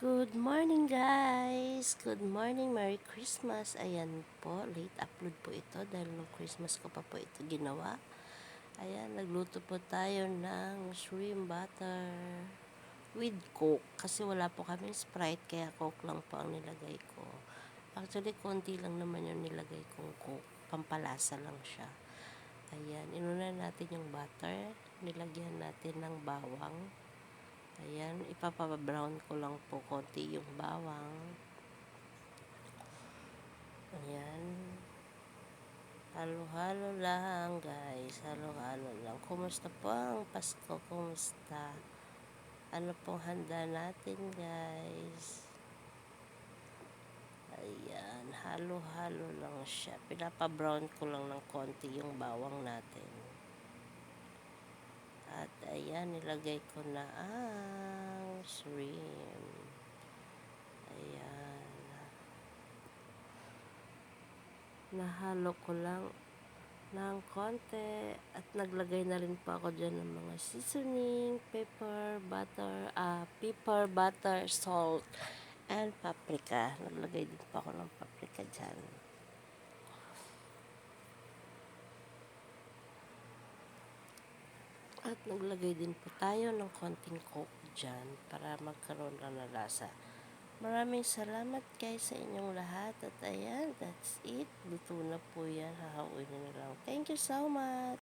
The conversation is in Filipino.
Good morning guys! Good morning, Merry Christmas! Ayan po, late upload po ito dahil nung Christmas ko pa po ito ginawa. Ayan, nagluto po tayo ng shrimp butter with Coke. Kasi wala po kaming Sprite kaya Coke lang po ang nilagay ko. Actually, konti lang naman yung nilagay kong Coke. Pampalasa lang siya. Ayan, inuna natin yung butter. Nilagyan natin ng bawang. Ayan, ipapabrown ko lang po konti yung bawang. Ayan. Halo-halo lang guys. Halo-halo lang. Kumusta po ang Pasko? Kumusta? Ano pong handa natin guys? Ayan. Halo-halo lang siya. Pinapabrown ko lang ng konti yung bawang natin. At ayan, nilagay ko na ang shrimp. Ayan. Nahalo ko lang ng konti at naglagay na rin po ako dyan ng mga seasoning, pepper, butter, salt, and paprika. Naglagay din po ako ng paprika dyan. At naglagay din po tayo ng konting Coke dyan para magkaroon lang ng lasa. Maraming salamat guys sa inyong lahat. At ayan, that's it. Luto na po yan. Hahauin na lang. Thank you so much.